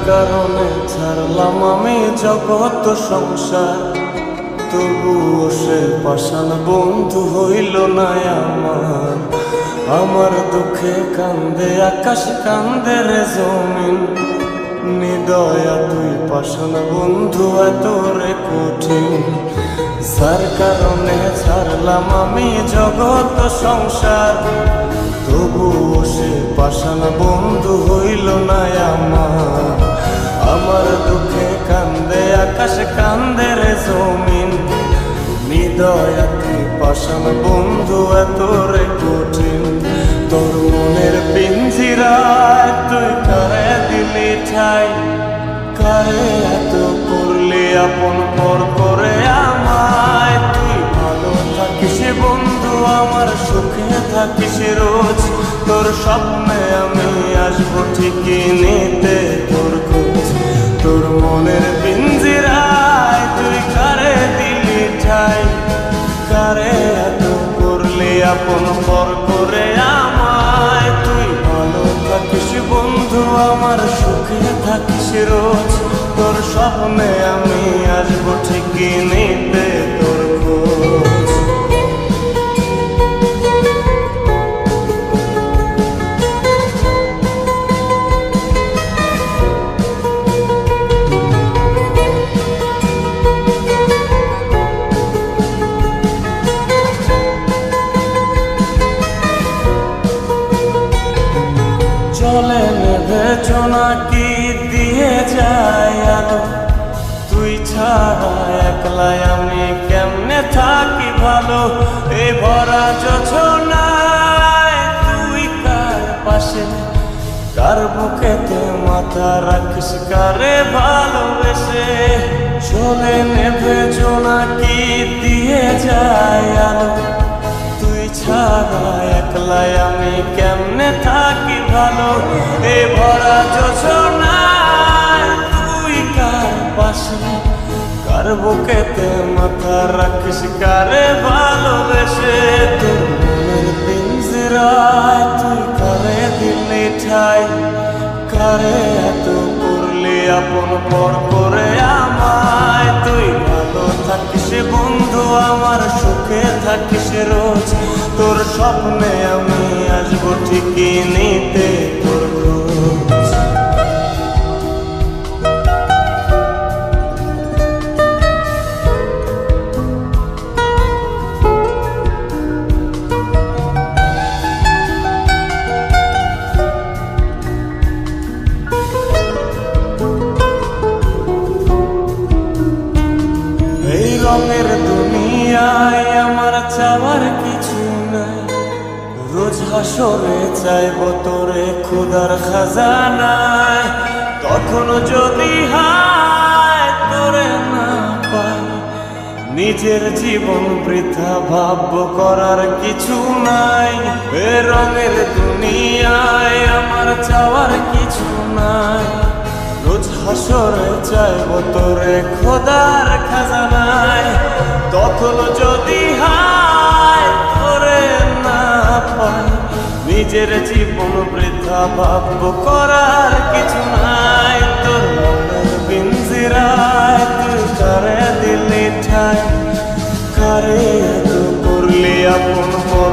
কারণে ছাড়লাম আমি জগৎ সংসার, তবুও সে পাষাণ বন্ধু হইল না আমার। আমার দুঃখে কান্দে আকাশ, কান্দে রে জমিন, নিদয়া তুই পাষাণ বন্ধু এত রে কঠিন। যার কারণে ছাড়লাম আমি জগৎ সংসার, তবুও সে পাষাণ বন্ধু হইল না আমার। আমার দুঃখে কান্দে আকাশ, কান্দে রে জমিন, নিদয়া তুই পাষাণ বন্ধু এত রে কঠিন। তোর মনের পিঞ্জিরায় তুই কারে দিলি ঠাই, কারে এত করলি আপন পর করে আমায়। তুই ভালো থাকিস বন্ধু আমার, সুখে থাকিস রোজ, তোর স্বপ্নে আমি আসবো ঠিকই নিতে তোর খোঁজ। তোর মনের পিঞ্জিরায় তুই কারে দিলি ঠাই, কারে এত করলি আপন পর করে আমায়। তুই ভালো থাকিস বন্ধু আমার, সুখে থাকিস রোজ, তোর স্বপ্নে আমি আসবো ঠিকই নিতে তোর খোঁজ। চলে নেভে জোনাকি দিয়ে যায় আলো, তুই ছাড়া একলাই আমি কেমনে থাকি ভালো। এই ভরা যোছনায় তুই কার পাশে, কার বুকেতে মাথা রাখিস, কারে ভালোবেসে। চলে নেভে জোনাকি দিয়ে যায় আলো, তুই ছাড়া একলাই আমি কেমনে থাকি ভালো। এ ভরা যোছনায় তুই কার পাশে, কার বুকেতে মাথা রাখিস, কারে ভালোবেসে। তোর মনের পিঞ্জিরায় তুই কারে দিলি ঠাই, কারে এত করলি আপন পর করে আমায়। তুই ভালো থাকিস বন্ধু আমার, সুখে থাকিস রোজ, তোর স্বপ্নে আমি আসবো ঠিকই নিতে তোর খোঁজ। এই রঙের দুনিয়ায় আমার চাওয়ার কিছু নাই, রোজ হাসরে চাইব তোরে খোদার খাজানায়। তখন যদি হায় তোরে না পাই, নিজের জীবন বৃথা ভাবব করার কিছু নাই। এ রঙের দুনিয়ায় আমার চাওয়ার কিছু নাই, রোজ হাসরে চাইব তোরে খোদার খাজানায়। তখন যদি হায় তোরে না পাই, নিজের জীবন বৃথা ভাবব করার কিছু নাই। তোর মনের পিঞ্জিরায় তুই কারে দিলি ঠাই, কারে এত করলি আপন পর